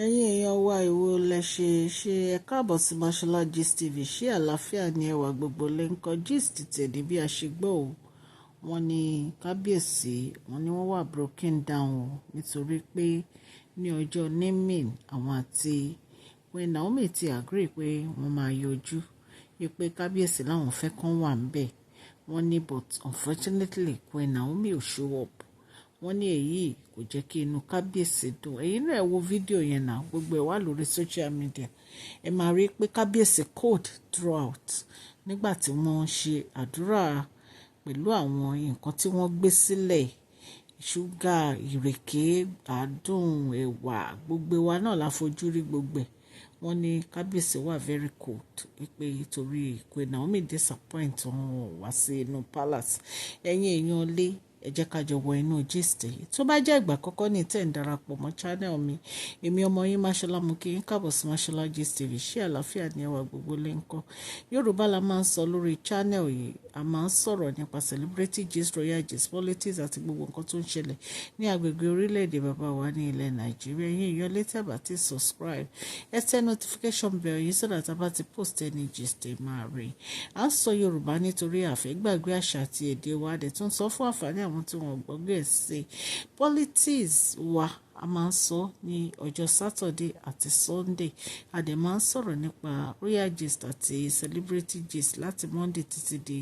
ẹ̀yin èèyàn wa èwo lẹ ṣe ẹ káàbọ̀ sí Mashola Gist TV. Ṣé àlàáfíà ni ẹwà gbogbo lè ń kọ gist tẹ̀lé bí a ṣe gbọ́ o. Wọ́n ní kábíyèsí wọ́n ní wọ́n wà broken down o nítorí pé ní ọjọ́ naming àwọn àti Queen Naomi ti agree pé wọ́n máa yọjú pé kábíyèsí láwọn fẹ́ kán wà ń bẹ̀. Wọ́n ní but unfortunately Queen Naomi ò show up. Wọ́n ní èyí kò jẹ́ kí inú kábíyèsí dùn. Ẹ̀yin náà ẹ wo fídíò yẹn náà, gbogbo ẹ̀ wà lórí social media. Ẹ máa rí pé kábíyèsí cold throughout nígbà tí wọ́n ń ṣe àdúrà pẹ̀lú àwọn nǹkan tí wọ́n gbé sílẹ̀, ṣúgà, ìrèké, àádùn, ẹ̀wà, gbogbo wa náà la fojú rí gbogbo ẹ̀. Wọ́n ní kábíyèsí wà very cold pé torí Queen Naomi disappoint wọn wá sí inú palace. Ẹ̀yin èèyàn lé ẹ jẹ́ ká jọ wọ inú gist yìí. Tó bá jẹ́ ìgbà àkọ́kọ́ ní tẹ́ ń darapọ̀ mọ́ channel mi, èmi ọmọ yín Mashola mú kí yín káàbọ̀ sí Mashola Gist TV. Ṣé àlàáfíà ni ẹwà gbogbo lè ń kọ́? Yorùbá la máa ń sọ lórí channel yìí. A máa ń sọ̀rọ̀ nípa celebrity gist, royal gist, politics àti gbogbo nǹkan tó ń ṣẹlẹ̀ ní agbègbè orílẹ̀-èdè bàbá wa ní ilẹ̀ Nàìjíríà. Yín èèyàn létí àbá ti subscribe, ẹ tẹ notification bell yìí so that a bá ti post any gist ẹ máa rí. À ń sọ Yorùbá nítorí àfẹ́ gbàgbé àṣà àti èdè wa, dẹ̀ tún sọ fún àǹfààní àwọn tí wọ́n gbọ́ Gẹ̀ẹ́sì. Politics wa a máa ń sọ ní ọjọ́ Saturday àti Sunday. A dẹ̀ máa ń sọ̀rọ̀ nípa royal gist àti celebrity gist láti Monday títí di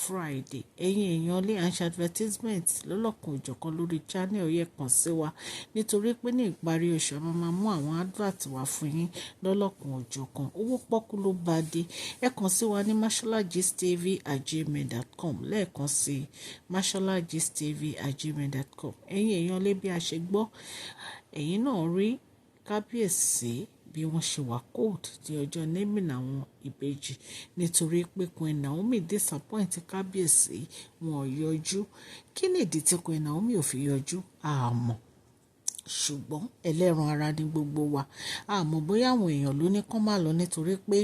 Friday. Ẹ̀yin èèyàn lè àǹṣe advertisement lọ́lọ́kan òjọ̀kan lórí channel yẹ kàn sí wa nítorí pé ní ìparí oṣù a máa mú àwọn advert wá fún yín lọ́lọ́kan òjọ̀kan. Owó pọ́kú ló bá dé. Ẹ kàn sí wa ní masholagist.tv@gmail.com lẹ́ẹ̀kan sí masholagist.tv@gmail.com. Ẹ̀yin èèyàn lè bí a ṣe gbọ́, ẹ̀yin náà rí kábíyèsí bí wọ́n ṣe wà cold ní ọjọ́ naming àwọn ìbejì nítorí pé Queen Naomi disappoint kábíyèsí, wọn ò yọjú. Kí ni ìdí tí Queen Naomi ò fi yọjú? Àmọ́ ṣùgbọ́n ẹlẹ́ran ara ní gbogbo wa. Àmọ́ bóyá àwọn èèyàn ló ní kán má lọ nítorí pé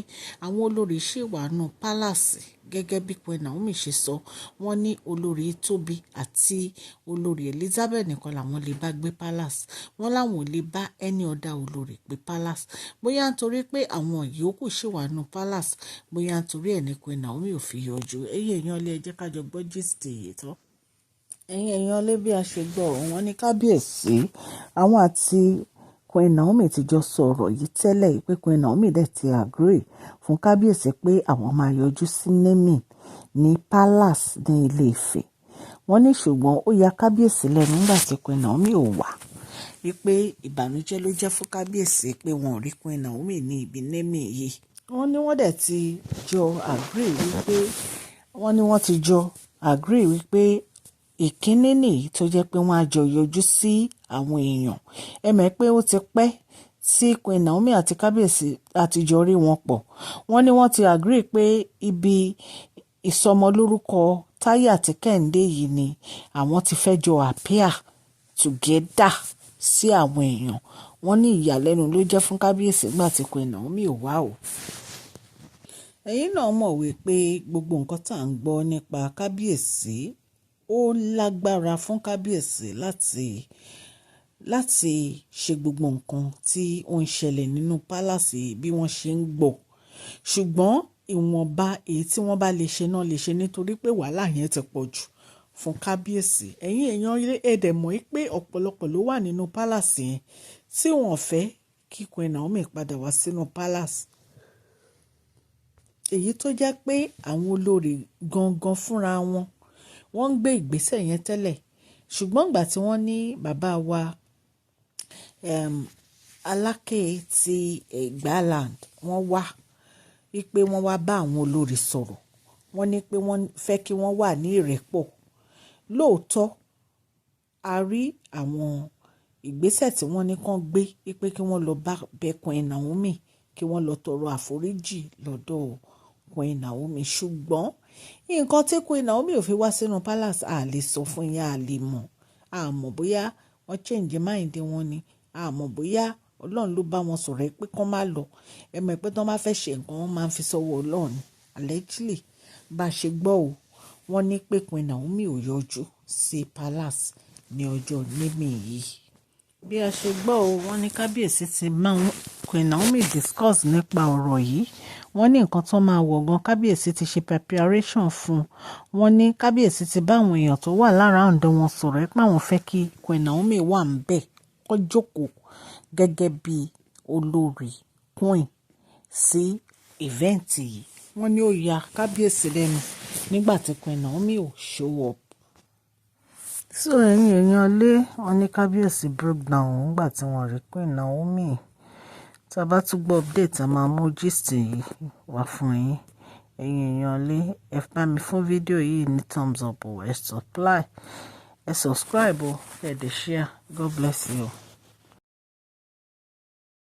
àwọn olórí ṣì wà nù pálàsì gẹ́gẹ́ bí Queen Naomi ṣe sọ. Wọ́n ní olórí Tóbi àti olórí Elizabeth nìkan làwọn lè bá gbé palace. Wọ́n láwọn ò lè bá any other olórí gbé palace. Bóyá nítorí pé àwọn yòókù ṣì wà nù palace, bóyá nítorí ẹ̀ ní Queen Naomi ò fi yọjú. Ẹ̀yin èèyàn lé ẹ jẹ́ ká jọ gbọ́ gist yìí tán. Ẹ̀yin èèyàn lé bí a ṣe gbọ́ wọn ní kábíyèsí àwọn àti Queen Naomi ti jọ sọ̀rọ̀ yìí tẹ́lẹ̀ pé Queen Naomi dẹ̀ ti agree fún kábíyèsí pé àwọn máa yọjú sí naming ní palace ní Ilé Ifẹ̀. Wọ́n ní ṣùgbọ́n ó ya kábíyèsí lẹ́nu nígbà tí Queen Naomi ò wá wípé ìbànújẹ́ ló jẹ́ fún kábíyèsí pé wọn ò rí Queen Naomi ní ibi naming yìí. Wọ́n ní wọ́n dẹ̀ ti jọ agree wípé ìkíní nìyí tó jẹ́ pé wọ́n á jọ yọjú sí àwọn èèyàn. Ẹ mọ̀ pé ó ti pẹ́ tí Queen Naomi àti kábíyèsí àtijọ́ rí wọn pọ̀. Wọ́n ní wọ́n ti agree pé ibi Isomo Loruko Táyé àti Kẹ́hìndé yìí ni àwọn ti fẹ́ jọ appear together sí àwọn èèyàn. Wọ́n ní ìyàlẹ́nu ló jẹ́ fún kábíyèsí nígbà tí Queen Naomi ò wá o. Ẹ̀yin náà mọ̀ wípé gbogbo nǹkan tá à ń gbọ́ nípa kábíyèsí ó lágbára fún kábíyèsí láti ṣe gbogbo nǹkan tí ó ń ṣẹlẹ̀ nínú pálásì bí wọ́n ṣe ń gbọ́. Ṣùgbọ́n ìwọ̀nba èyí tí wọ́n bá lè ṣe náà lè ṣe nítorí pé wàhálà yẹn ti pọ̀ jù fún kábíyèsí. Ẹ̀yin èèyàn ẹ̀dẹ̀ mọ̀ pé ọ̀pọ̀lọpọ̀ ló wà nínú pálásì yẹn tí wọ́n fẹ́ kí Queen Naomi padà wá sínú pálásì. Èyí tó jẹ́ pé àwọn olórí gangan fúnra wọ́n ń gbé ìgbésẹ̀ yẹn tẹ́lẹ̀. Ṣùgbọ́n ìgbà tí wọ́n ní bàbá wa Aláké ti Ẹ̀gbáland wọ́n wá wípé wọ́n wá bá àwọn olórí sọ̀rọ̀. Wọ́n ní pé wọ́n fẹ́ kí wọ́n wà ní ìrẹ́pọ̀. Lóòótọ́ a rí àwọn ìgbésẹ̀ tí wọ́n ní kán gbé wípé kí wọ́n lọ bá Queen Naomi, kí wọ́n lọ tọrọ àforíjì lọ́dọ̀ Queen Naomi. Ṣùgbọ́n nǹkan tí Queen Naomi ò fi wá sínú palace a lè sọ fún yín, a lè mọ̀. A mọ̀ bóyá wọ́n change mind wọn ni, a mọ̀ bóyá Ọlọ́run ló bá wọn sọ̀rọ̀ pé kán má lọ. Ẹ mọ̀ pé tí wọ́n bá fẹ́ ṣe nǹkan wọ́n máa ń fi sọ́wọ́ Ọlọ́run. Allegedly bá ṣe gbọ́ o, wọ́n ní pé Queen Naomi ò yọjú sí palace ní ọjọ́ naming yìí. bí a ṣe gbọ́ o wọ́n ní kábíyèsí ti máa ń Queen Naomi discuss nípa ọ̀rọ̀ yìí wọ́n ní nǹkan tó máa wọ̀ gan kábíyèsí ti ṣe preparation fún un wọ́n ní kábíyèsí ti bá àwọn èèyàn tó wà láràáǹdọ̀ wọn sọ̀rọ̀ ẹ́ pé àwọn fẹ́ kí Queen Naomi wà ń bẹ̀ kó jókòó gẹ́gẹ́ bí olórí queen sí ìvẹ́ǹtì yìí wọ́n ní ó ya kábíyèsí lẹ́nu nígbà tí Queen Naomi ò show up. So ẹ̀yin èèyàn lé wọn ní kábíyèsí broke down nígbà tí wọ́n rí Queen Naomi tá a bá tún gbọ́ update a máa mú gist yìí wá fún yín ẹ̀yin èèyàn lé ẹ bá mi fún fídíò yìí ní thumbs up o ẹ subscribe o ẹ dẹ̀ share God bless you.